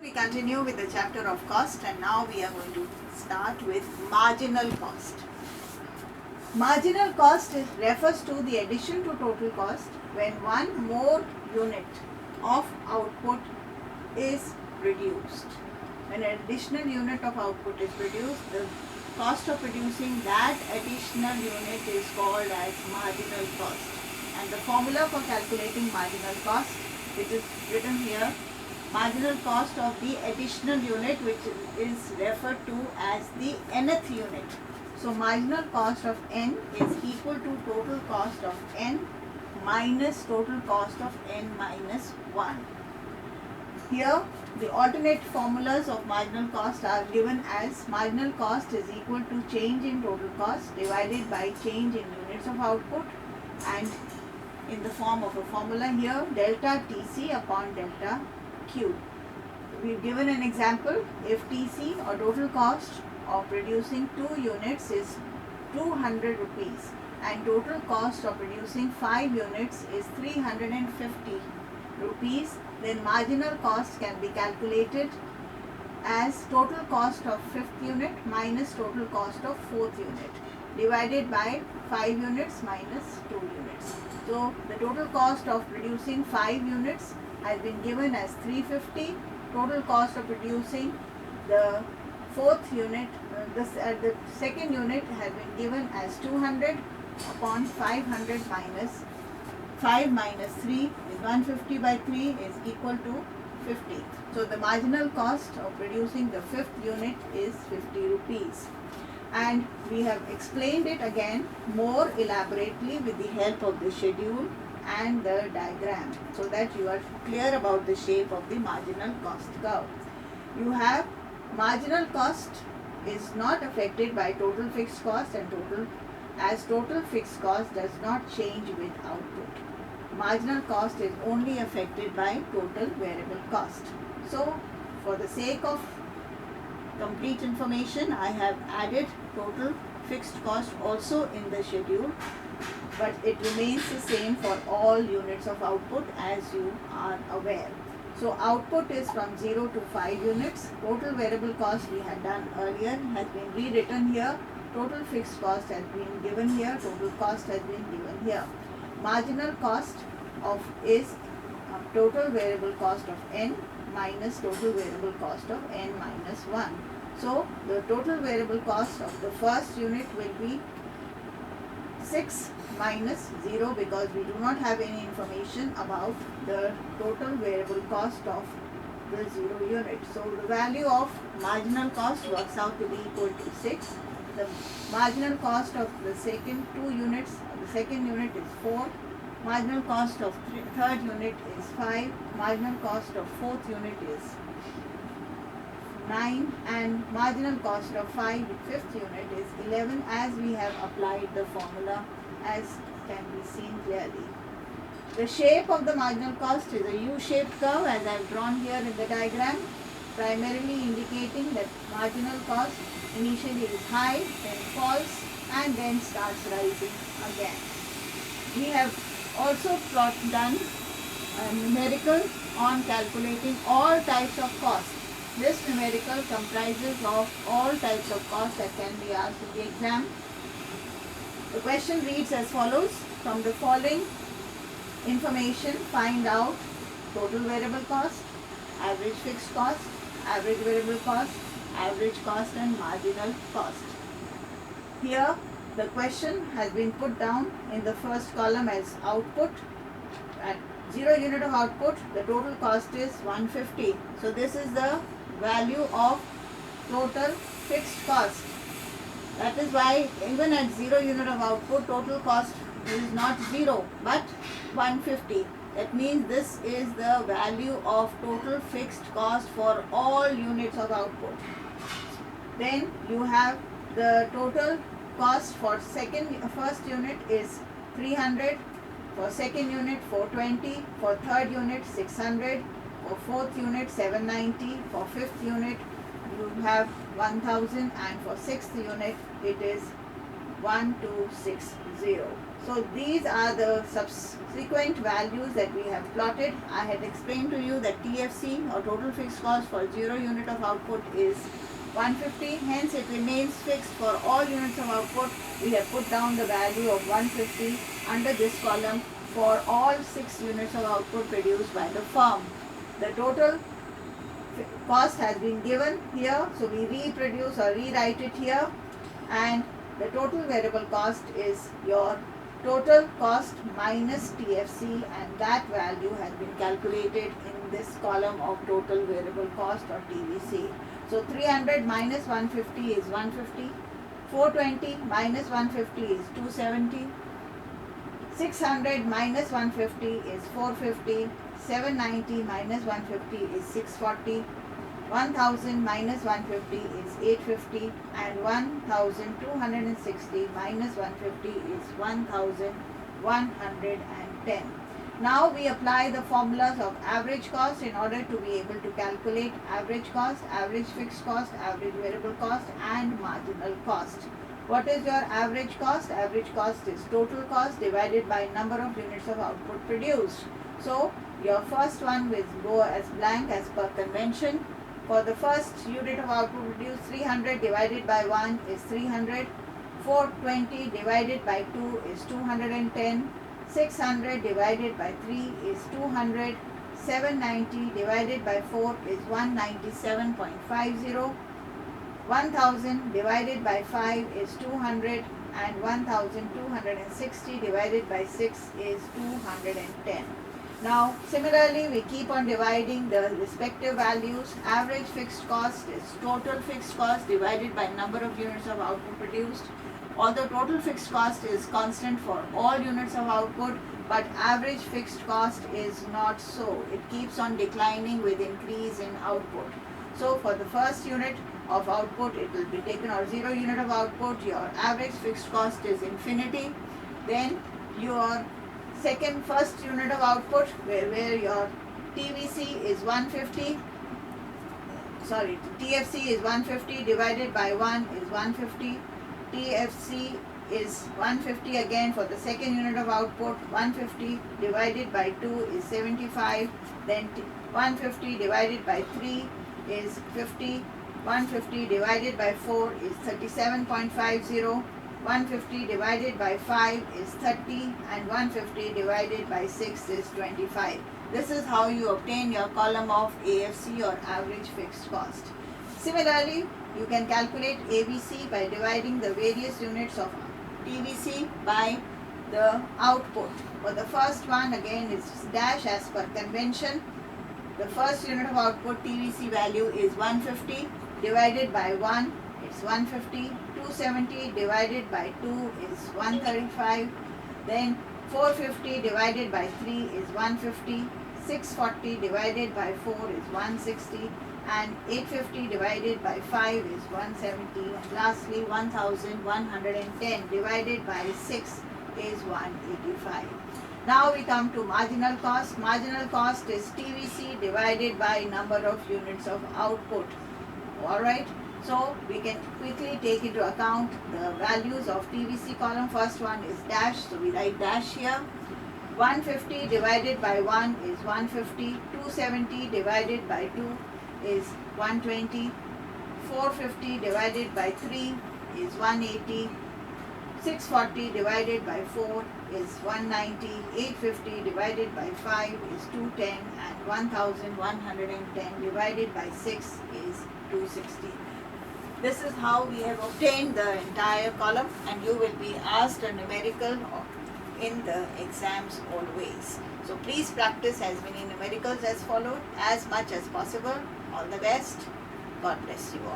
We continue with the chapter of cost, and now we are going to start with marginal cost. Marginal cost refers to the addition to total cost when one more unit of output is produced. When an additional unit of output is produced, the cost of producing that additional unit is called as marginal cost. And the formula for calculating marginal cost, which is written here, marginal cost of the additional unit, which is referred to as the nth unit. So marginal cost of n is equal to total cost of n minus total cost of n minus 1. Here the alternate formulas of marginal cost are given as marginal cost is equal to change in total cost divided by change in units of output, and in the form of a formula here, delta Tc upon delta Q. We've given an example. If Tc or total cost of producing 2 units is 200 rupees and total cost of producing 5 units is 350 rupees, then marginal cost can be calculated as total cost of 5th unit minus total cost of 4th unit divided by 5 units minus 2 units. So the total cost of producing 5 units has been given as 350. Total cost of producing the 4th unit, the second unit has been given as 200 upon 500 minus 5 minus 3 is 150 by 3 is equal to 50. So the marginal cost of producing the 5th unit is 50 rupees. And we have explained it again more elaborately with the help of the schedule and the diagram, so that you are clear about the shape of the marginal cost curve. You have marginal cost is not affected by total fixed cost and total fixed cost does not change with output. Marginal cost is only affected by total variable cost. So for the sake of complete information, I have added total fixed cost also in the schedule, but it remains the same for all units of output, as you are aware. So output is from 0 to 5 units. Total variable cost we had done earlier has been rewritten here. Total fixed cost has been given here. Total cost has been given here. Marginal cost is total variable cost of n minus total variable cost of n minus 1. So the total variable cost of the first unit will be 6 minus 0, because we do not have any information about the total variable cost of the 0 unit. So the value of marginal cost works out to be equal to 6. The marginal cost of the second 2 units, the second unit is 4. Marginal cost of third unit is 5. Marginal cost of fourth unit is 9, and marginal cost of fifth unit is 11, as we have applied the formula as can be seen clearly. The shape of the marginal cost is a U-shaped curve, as I have drawn here in the diagram, primarily indicating that marginal cost initially is high, then falls, and then starts rising again. We have also done a numerical on calculating all types of costs. This numerical comprises of all types of costs that can be asked in the exam. The question reads as follows: from the following information, find out total variable cost, average fixed cost, average variable cost, average cost, and marginal cost. Here the question has been put down in the first column as output. At 0 unit of output, the total cost is 150. So this is the value of total fixed cost. That is why even at 0 unit of output, total cost is not 0 but 150. That means this is the value of total fixed cost for all units of output. Then you have the total cost for first unit is 300, for second unit 420, for third unit 600, for fourth unit 790, for fifth unit you have 1000, and for sixth unit it is 1260. So these are the subsequent values that we have plotted. I had explained to you that TFC, or total fixed cost for 0 unit of output, is 150. Hence it remains fixed for all units of output. We have put down the value of 150 under this column for all 6 units of output produced by the firm. The total cost has been given here, so we reproduce or rewrite it here, and the total variable cost is your total cost minus TFC, and that value has been calculated in this column of total variable cost, or TVC. So 300 minus 150 is 150, 420 minus 150 is 270, 600 minus 150 is 450, 790 minus 150 is 640, 1000 minus 150 is 850, and 1260 minus 150 is 1110. Now we apply the formulas of average cost in order to be able to calculate average cost, average fixed cost, average variable cost, and marginal cost. What is your average cost? Average cost is total cost divided by number of units of output produced. So your first one will go as blank as per convention. For the first unit of output produced, 300 divided by 1 is 300, 420 divided by 2 is 210, 600 divided by 3 is 200, 790 divided by 4 is 197.50, 1000 divided by 5 is 200, and 1260 divided by 6 is 210. Now similarly we keep on dividing the respective values. Average fixed cost is total fixed cost divided by number of units of output produced. Although total fixed cost is constant for all units of output, but average fixed cost is not so. It keeps on declining with increase in output. So for the first unit of output it will be taken, or 0 unit of output, your average fixed cost is infinity. Then your first unit of output where your TVC is 150, TFC is 150 divided by 1 is 150, TFC is 150 again for the second unit of output, 150 divided by 2 is 75, then 150 divided by 3 is 50, 150 divided by 4 is 37.50, 150 divided by 5 is 30, and 150 divided by 6 is 25. This is how you obtain your column of AFC, or average fixed cost. Similarly, you can calculate ABC by dividing the various units of TVC by the output. For the first one, again is dash as per convention. The first unit of output TVC value is 150 divided by 1, it's 150. 270 divided by 2 is 135, then 450 divided by 3 is 150, 640 divided by 4 is 160, and 850 divided by 5 is 170, and lastly 1110 divided by 6 is 185. Now we come to marginal cost. Marginal cost is TVC divided by number of units of output. Alright. So we can quickly take into account the values of TVC column. First one is dash, so we write dash here. 150 divided by 1 is 150, 270 divided by 2 is 120, 450 divided by 3 is 180, 640 divided by 4 is 190, 850 divided by 5 is 210, and 1110 divided by 6 is 260. This is how we have obtained the entire column, and you will be asked a numerical in the exams always. So please practice as many numericals as followed as much as possible. All the best. God bless you all.